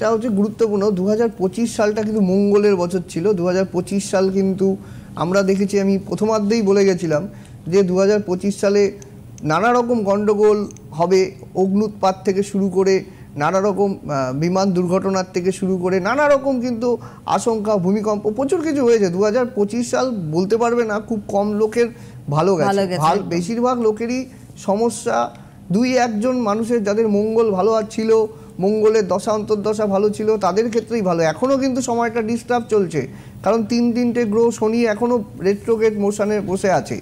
এটা হচ্ছে গুরুত্বপূর্ণ। 2025 সালটা কিন্তু মঙ্গলের বছর ছিল। 2025 সাল কিন্তু আমরা দেখেছি, আমি প্রথমার্ধেই বলে গেছিলাম যে 2025 সালে নানা রকম গণ্ডগোল হবে, অগ্নুৎপাত থেকে শুরু করে নানা রকম বিমান দুর্ঘটনার থেকে শুরু করে নানা রকম কিন্তু আশঙ্কা, ভূমিকম্প, প্রচুর কিছু হয়েছে। 2025 সাল বলতে পারবে না খুব কম লোকের ভালো গেছে, বেশিরভাগ লোকেরই সমস্যা। 2-1 জন মানুষের যাদের মঙ্গল ভালো ছিল, মঙ্গলের দশা অন্তর্দশা ভালো ছিল, তাদের ক্ষেত্রেই ভালো। এখনও কিন্তু সময়টা ডিস্টার্ব চলছে, কারণ 3টে গ্রহ, শনি এখনও রেট্রোগ্রেড মোশনে বসে আছে,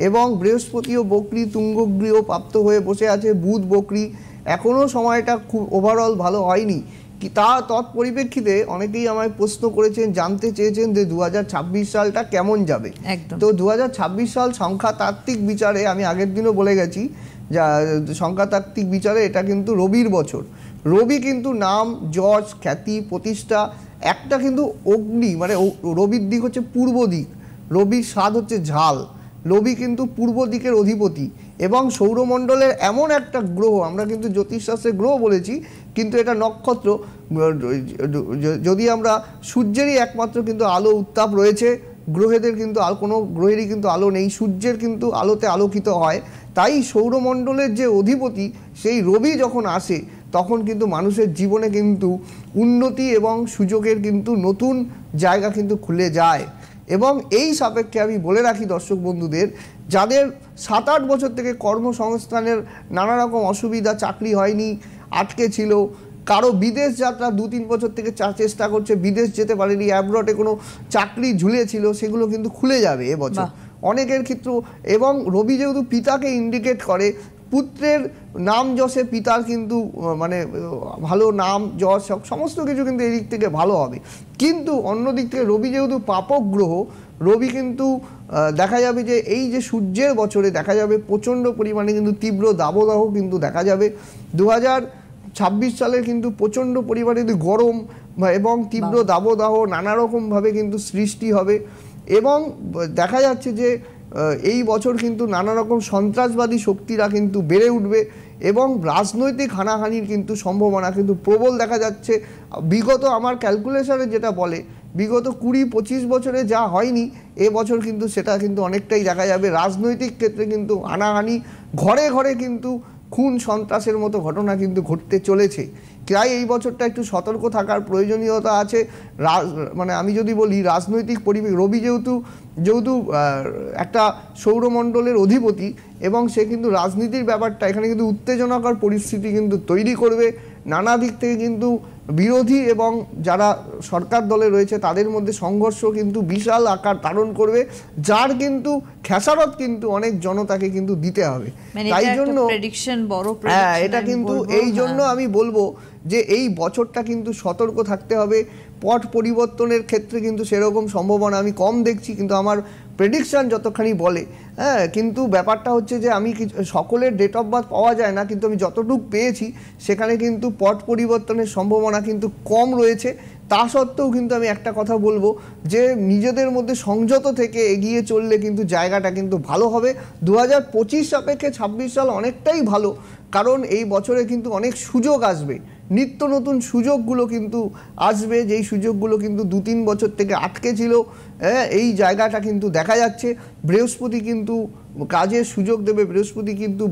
এবং বৃহস্পতিও বক্রী তুঙ্গগৃহ প্রাপ্ত হয়ে বসে আছে, বুধ বক্রী। এখনও সময়টা খুব ওভারঅল ভালো হয়নি। কি তৎপরিপ্রেক্ষিতে অনেকেই আমায় প্রশ্ন করেছেন, জানতে চেয়েছেন যে 2026 সালটা কেমন যাবে। তো 2026 সাল সংখ্যাতাত্ত্বিক বিচারে, আমি আগের দিনও বলে গেছি, যা সংখ্যাতাত্ত্বিক বিচারে এটা কিন্তু রবির বছর। রবি কিন্তু নাম, যশ, খ্যাতি, প্রতিষ্ঠা, একটা কিন্তু অগ্নি, মানে রবির দিক হচ্ছে পূর্ব দিক, রবির স্বাদ হচ্ছে ঝাল। রবি কিন্তু পূর্ব দিকের অধিপতি, এবং সৌরমণ্ডলের এমন একটা গ্রহ, আমরা কিন্তু জ্যোতিষশাস্ত্রে গ্রহ বলেছি, কিন্তু এটা নক্ষত্র। যদি আমরা সূর্যেরই একমাত্র কিন্তু আলো উত্তাপ রয়েছে, গ্রহেদের কিন্তু কোনো গ্রহেরই কিন্তু আলো নেই, সূর্যের কিন্তু আলোতে আলোকিত হয়। তাই সৌরমণ্ডলের যে অধিপতি সেই রবি যখন আসে, তখন কিন্তু মানুষের জীবনে কিন্তু উন্নতি এবং সুযোগের কিন্তু নতুন জায়গা কিন্তু খুলে যায়। এবং এই সাপেক্ষে আমি বলে রাখি দর্শক বন্ধুদের, যাদের 7-8 বছর থেকে কর্মসংস্থানের নানা রকম অসুবিধা, চাকরি হয়নি, আটকে ছিল, কারো বিদেশ যাত্রা 2-3 বছর থেকে চেষ্টা করছে, বিদেশ যেতে পারেনি, অ্যাব্রডে কোনো চাকরি ঝুলেছিল, সেগুলো কিন্তু খুলে যাবে এবছর অনেকের ক্ষেত্রে। এবং রবি যেহেতু পিতাকে ইন্ডিকেট করে, পুত্রের নাম যশে পিতার কিন্তু মানে ভালো নাম যশ সমস্ত কিছু কিন্তু এই দিক থেকে ভালো হবে। কিন্তু অন্য দিক থেকে রবি যেহেতু পাপক গ্রহ, রবি কিন্তু দেখা যাবে যে এই যে সূর্যের বছরে দেখা যাবে প্রচণ্ড পরিমাণে কিন্তু তীব্র দাবদাহ কিন্তু দেখা যাবে। 2026 সালে কিন্তু প্রচণ্ড পরিমাণে গরম এবং তীব্র দাবদাহ নানা রকমভাবে কিন্তু সৃষ্টি হবে। এবং দেখা যাচ্ছে যে এই বছর কিন্তু নানা রকম সন্ত্রাসবাদী শক্তিরা কিন্তু বেড়ে উঠবে, এবং রাজনৈতিক হানাহানির কিন্তু সম্ভাবনা কিন্তু প্রবল দেখা যাচ্ছে। বিগত আমার ক্যালকুলেশনে যেটা বলে, বিগত 20-25 বছরে যা হয়নি, এবছর কিন্তু সেটা কিন্তু অনেকটাই দেখা যাবে। রাজনৈতিক ক্ষেত্রে কিন্তু হানাহানি, ঘরে ঘরে কিন্তু খুন সন্ত্রাসের মতো ঘটনা কিন্তু ঘটতে চলেছে। তাই এই বছরটা একটু সতর্ক থাকার প্রয়োজনীয়তা আছে। মানে আমি যদি বলি রাজনৈতিক পরিবেশ, রবি যেহেতু একটা সৌরমণ্ডলের অধিপতি, এবং সে কিন্তু রাজনীতির ব্যাপারটা এখানে কিন্তু উত্তেজনাকর পরিস্থিতি কিন্তু তৈরি করবে। নানা দিক থেকে কিন্তু বিরোধী এবং যারা সরকার দলে রয়েছে তাদের মধ্যে সংঘর্ষ কিন্তু বিশাল আকার ধারণ করবে, যার কিন্তু খেসারত কিন্তু অনেক জনতাকে কিন্তু দিতে হবে। তাই জন্য এটা কিন্তু এই জন্য আমি বলবো যে এই বছরটা কিন্তু সতর্ক থাকতে হবে। পট পরিবর্তনের ক্ষেত্রে কিন্তু সেরকম সম্ভাবনা আমি কম দেখছি, কিন্তু আমার প্রেডিকশান যতখানি বলে, হ্যাঁ, কিন্তু ব্যাপারটা হচ্ছে যে আমি সকলের ডেট অফ বার্থ পাওয়া যায় না, কিন্তু আমি যতটুকু পেয়েছি সেখানে কিন্তু পট পরিবর্তনের সম্ভাবনা কিন্তু কম রয়েছে। তা সত্ত্বেও কিন্তু আমি একটা কথা বলবো যে নিজেদের মধ্যে সংযত থেকে এগিয়ে চললে কিন্তু জায়গাটা কিন্তু ভালো হবে। 2025 সাপেক্ষে 26 সাল অনেকটাই ভালো, কারণ এই বছরে কিন্তু অনেক সুযোগ আসবে, নিত্য নতুন সুযোগগুলো কিন্তু আসবে, যেই সুযোগগুলো কিন্তু 2-3 বছর থেকে আটকে ছিল। এই জায়গাটা কিন্তু দেখা যাচ্ছে। বৃহস্পতি কিন্তু কাজের সুযোগ দেবে, বৃহস্পতি কিন্তু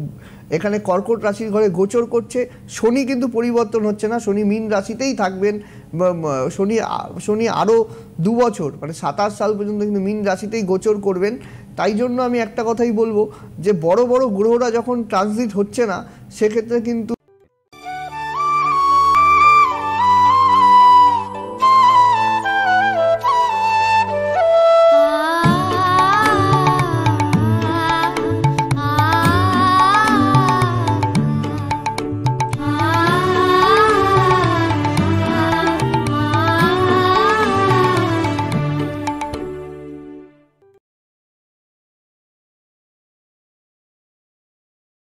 এখানে কর্কট রাশির ঘরে গোচর করছে। শনি কিন্তু পরিবর্তন হচ্ছে না, শনি মীন রাশিতেই থাকবেন। শনি আরও 2 বছর মানে 27 সাল পর্যন্ত কিন্তু মীন রাশিতেই গোচর করবেন। তাই জন্য আমি একটা কথাই বলবো যে বড় বড় গ্রহরা যখন ট্রানজিট হচ্ছে না, সেক্ষেত্রে কিন্তু